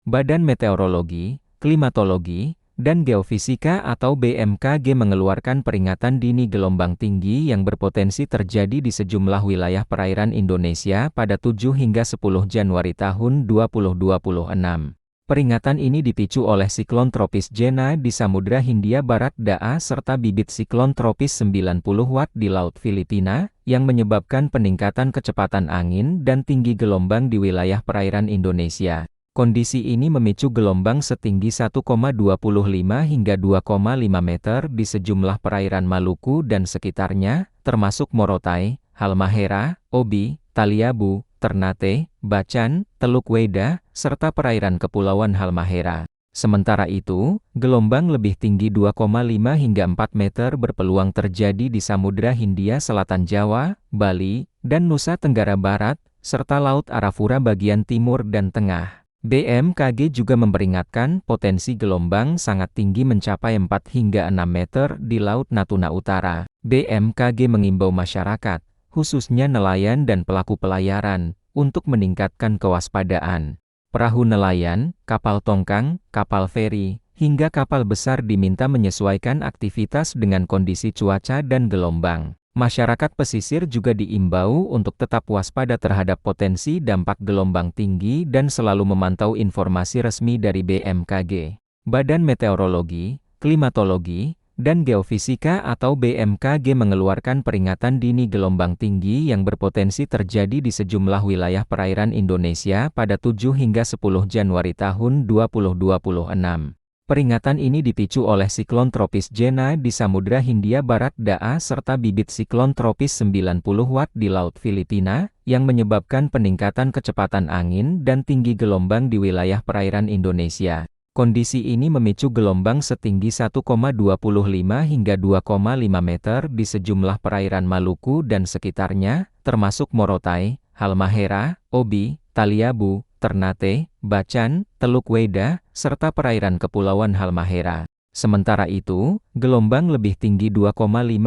Badan Meteorologi, Klimatologi, dan Geofisika atau BMKG mengeluarkan peringatan dini gelombang tinggi yang berpotensi terjadi di sejumlah wilayah perairan Indonesia pada 7 hingga 10 Januari tahun 2026. Peringatan ini dipicu oleh siklon tropis Jena di Samudra Hindia Barat (DAA) serta bibit siklon tropis 90 Watt di Laut Filipina, yang menyebabkan peningkatan kecepatan angin dan tinggi gelombang di wilayah perairan Indonesia. Kondisi ini memicu gelombang setinggi 1,25 hingga 2,5 meter di sejumlah perairan Maluku dan sekitarnya, termasuk Morotai, Halmahera, Obi, Taliabu, Ternate, Bacan, Teluk Weda, serta perairan Kepulauan Halmahera. Sementara itu, gelombang lebih tinggi 2,5 hingga 4 meter berpeluang terjadi di Samudra Hindia Selatan Jawa, Bali, dan Nusa Tenggara Barat, serta Laut Arafura bagian timur dan tengah. BMKG juga memperingatkan potensi gelombang sangat tinggi mencapai 4 hingga 6 meter di Laut Natuna Utara. BMKG mengimbau masyarakat, khususnya nelayan dan pelaku pelayaran, untuk meningkatkan kewaspadaan. Perahu nelayan, kapal tongkang, kapal feri, hingga kapal besar diminta menyesuaikan aktivitas dengan kondisi cuaca dan gelombang. Masyarakat pesisir juga diimbau untuk tetap waspada terhadap potensi dampak gelombang tinggi dan selalu memantau informasi resmi dari BMKG. Badan Meteorologi, Klimatologi, dan Geofisika atau BMKG mengeluarkan peringatan dini gelombang tinggi yang berpotensi terjadi di sejumlah wilayah perairan Indonesia pada 7 hingga 10 Januari tahun 2026. Peringatan ini dipicu oleh siklon tropis Jena di Samudra Hindia Barat (DAA) serta bibit siklon tropis 90 Watt di Laut Filipina, yang menyebabkan peningkatan kecepatan angin dan tinggi gelombang di wilayah perairan Indonesia. Kondisi ini memicu gelombang setinggi 1,25 hingga 2,5 meter di sejumlah perairan Maluku dan sekitarnya, termasuk Morotai, Halmahera, Obi, Taliabu, Ternate, Bacan, Teluk Weda, serta perairan Kepulauan Halmahera. Sementara itu, gelombang lebih tinggi 2,5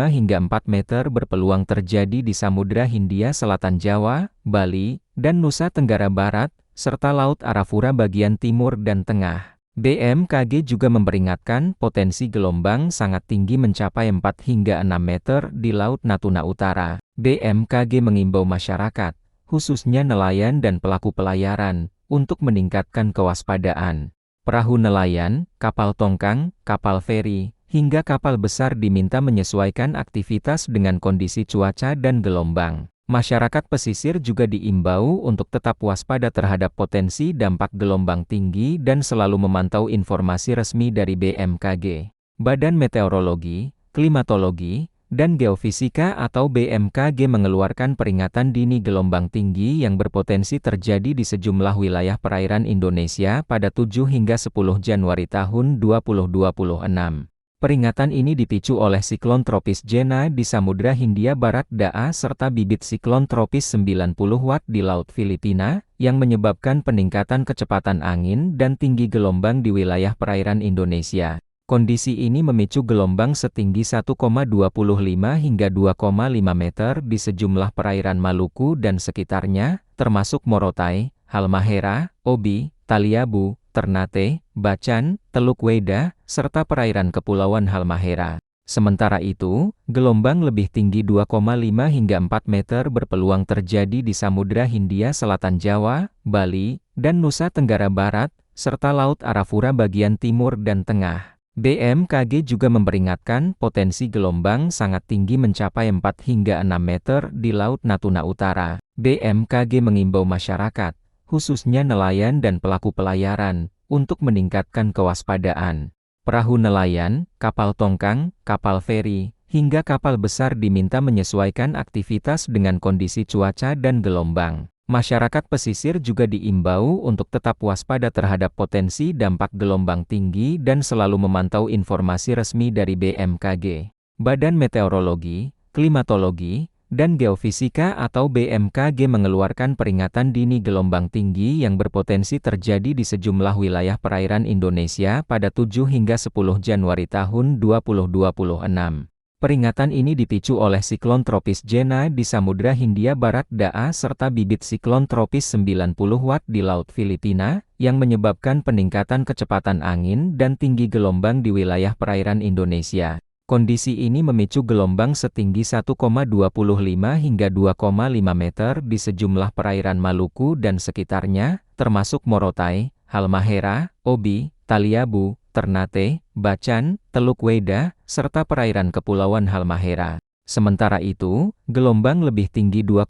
hingga 4 meter berpeluang terjadi di Samudra Hindia Selatan Jawa, Bali, dan Nusa Tenggara Barat, serta Laut Arafura bagian timur dan tengah. BMKG juga memperingatkan potensi gelombang sangat tinggi mencapai 4 hingga 6 meter di Laut Natuna Utara. BMKG mengimbau masyarakat, khususnya nelayan dan pelaku pelayaran, untuk meningkatkan kewaspadaan. Perahu nelayan, kapal tongkang, kapal feri, hingga kapal besar diminta menyesuaikan aktivitas dengan kondisi cuaca dan gelombang. Masyarakat pesisir juga diimbau untuk tetap waspada terhadap potensi dampak gelombang tinggi dan selalu memantau informasi resmi dari BMKG. Badan Meteorologi, Klimatologi, dan Geofisika atau BMKG mengeluarkan peringatan dini gelombang tinggi yang berpotensi terjadi di sejumlah wilayah perairan Indonesia pada 7 hingga 10 Januari tahun 2026. Peringatan ini dipicu oleh siklon tropis Jena di Samudra Hindia Barat (DAA) serta bibit siklon tropis 90 Watt di Laut Filipina, yang menyebabkan peningkatan kecepatan angin dan tinggi gelombang di wilayah perairan Indonesia. Kondisi ini memicu gelombang setinggi 1,25 hingga 2,5 meter di sejumlah perairan Maluku dan sekitarnya, termasuk Morotai, Halmahera, Obi, Taliabu, Ternate, Bacan, Teluk Weda, serta perairan Kepulauan Halmahera. Sementara itu, gelombang lebih tinggi 2,5 hingga 4 meter berpeluang terjadi di Samudra Hindia Selatan Jawa, Bali, dan Nusa Tenggara Barat, serta Laut Arafura bagian timur dan tengah. BMKG juga memperingatkan potensi gelombang sangat tinggi mencapai 4 hingga 6 meter di Laut Natuna Utara. BMKG mengimbau masyarakat, khususnya nelayan dan pelaku pelayaran, untuk meningkatkan kewaspadaan. Perahu nelayan, kapal tongkang, kapal feri, hingga kapal besar diminta menyesuaikan aktivitas dengan kondisi cuaca dan gelombang. Masyarakat pesisir juga diimbau untuk tetap waspada terhadap potensi dampak gelombang tinggi dan selalu memantau informasi resmi dari BMKG. Badan Meteorologi, Klimatologi, dan Geofisika atau BMKG mengeluarkan peringatan dini gelombang tinggi yang berpotensi terjadi di sejumlah wilayah perairan Indonesia pada 7 hingga 10 Januari tahun 2026. Peringatan ini dipicu oleh siklon tropis Jena di Samudra Hindia Barat (DAA) serta bibit siklon tropis 90 Watt di Laut Filipina, yang menyebabkan peningkatan kecepatan angin dan tinggi gelombang di wilayah perairan Indonesia. Kondisi ini memicu gelombang setinggi 1,25 hingga 2,5 meter di sejumlah perairan Maluku dan sekitarnya, termasuk Morotai, Halmahera, Obi, Taliabu, Ternate, Bacan, Teluk Weda, serta perairan Kepulauan Halmahera. Sementara itu, gelombang lebih tinggi 2,5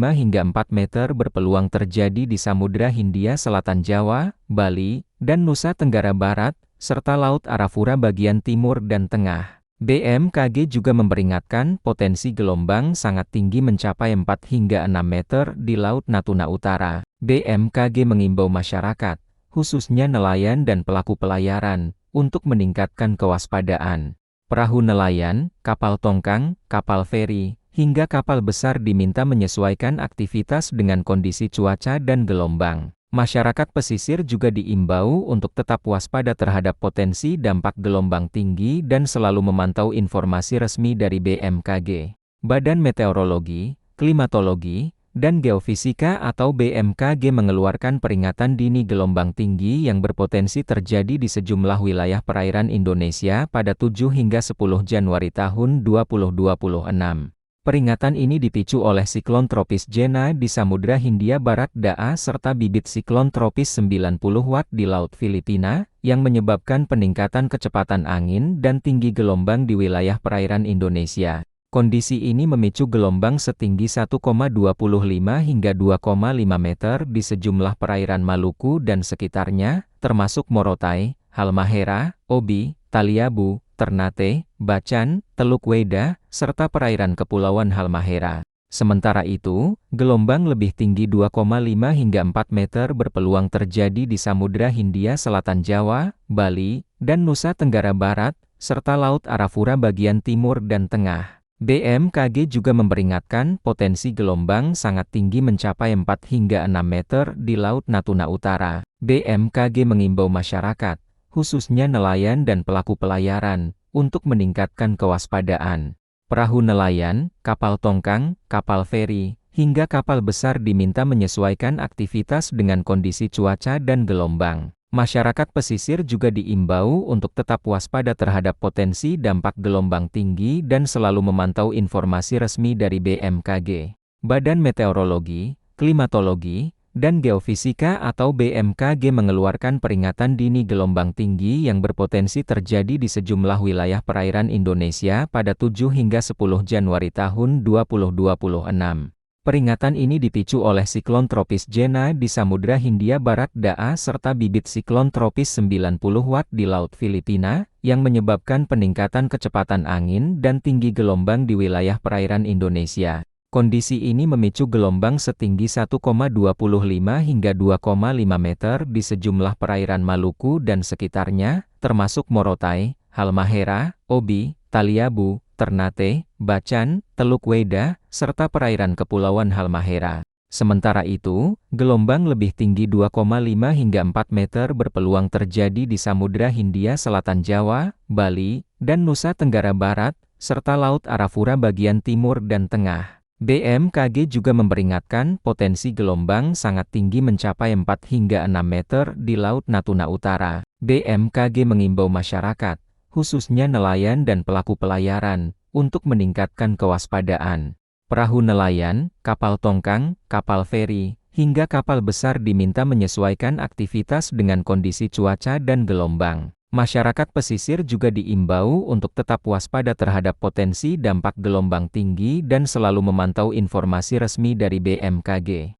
hingga 4 meter berpeluang terjadi di Samudra Hindia Selatan Jawa, Bali, dan Nusa Tenggara Barat, serta Laut Arafura bagian timur dan tengah. BMKG juga memperingatkan potensi gelombang sangat tinggi mencapai 4 hingga 6 meter di Laut Natuna Utara. BMKG mengimbau masyarakat, khususnya nelayan dan pelaku pelayaran, untuk meningkatkan kewaspadaan. Perahu nelayan, kapal tongkang, kapal feri, hingga kapal besar diminta menyesuaikan aktivitas dengan kondisi cuaca dan gelombang. Masyarakat pesisir juga diimbau untuk tetap waspada terhadap potensi dampak gelombang tinggi dan selalu memantau informasi resmi dari BMKG. Badan Meteorologi, Klimatologi, dan Geofisika atau BMKG mengeluarkan peringatan dini gelombang tinggi yang berpotensi terjadi di sejumlah wilayah perairan Indonesia pada 7 hingga 10 Januari tahun 2026. Peringatan ini dipicu oleh siklon tropis Jena di Samudra Hindia Barat (DAA) serta bibit siklon tropis 90 Watt di Laut Filipina, yang menyebabkan peningkatan kecepatan angin dan tinggi gelombang di wilayah perairan Indonesia. Kondisi ini memicu gelombang setinggi 1,25 hingga 2,5 meter di sejumlah perairan Maluku dan sekitarnya, termasuk Morotai, Halmahera, Obi, Taliabu, Ternate, Bacan, Teluk Weda, serta perairan Kepulauan Halmahera. Sementara itu, gelombang lebih tinggi 2,5 hingga 4 meter berpeluang terjadi di Samudra Hindia Selatan Jawa, Bali, dan Nusa Tenggara Barat, serta Laut Arafura bagian timur dan tengah. BMKG juga memperingatkan potensi gelombang sangat tinggi mencapai 4 hingga 6 meter di Laut Natuna Utara. BMKG mengimbau masyarakat, khususnya nelayan dan pelaku pelayaran, untuk meningkatkan kewaspadaan. Perahu nelayan, kapal tongkang, kapal feri, hingga kapal besar diminta menyesuaikan aktivitas dengan kondisi cuaca dan gelombang. Masyarakat pesisir juga diimbau untuk tetap waspada terhadap potensi dampak gelombang tinggi dan selalu memantau informasi resmi dari BMKG. Badan Meteorologi, Klimatologi, dan Geofisika atau BMKG mengeluarkan peringatan dini gelombang tinggi yang berpotensi terjadi di sejumlah wilayah perairan Indonesia pada 7 hingga 10 Januari tahun 2026. Peringatan ini dipicu oleh siklon tropis Jena di Samudra Hindia Barat (DAA) serta bibit siklon tropis 90 Watt di Laut Filipina, yang menyebabkan peningkatan kecepatan angin dan tinggi gelombang di wilayah perairan Indonesia. Kondisi ini memicu gelombang setinggi 1,25 hingga 2,5 meter di sejumlah perairan Maluku dan sekitarnya, termasuk Morotai, Halmahera, Obi, Taliabu, Ternate, Bacan, Teluk Weda, serta perairan Kepulauan Halmahera. Sementara itu, gelombang lebih tinggi 2,5 hingga 4 meter berpeluang terjadi di Samudra Hindia Selatan Jawa, Bali, dan Nusa Tenggara Barat, serta Laut Arafura bagian timur dan tengah. BMKG juga memperingatkan potensi gelombang sangat tinggi mencapai 4 hingga 6 meter di Laut Natuna Utara. BMKG mengimbau masyarakat, khususnya nelayan dan pelaku pelayaran, untuk meningkatkan kewaspadaan. Perahu nelayan, kapal tongkang, kapal feri, hingga kapal besar diminta menyesuaikan aktivitas dengan kondisi cuaca dan gelombang. Masyarakat pesisir juga diimbau untuk tetap waspada terhadap potensi dampak gelombang tinggi dan selalu memantau informasi resmi dari BMKG.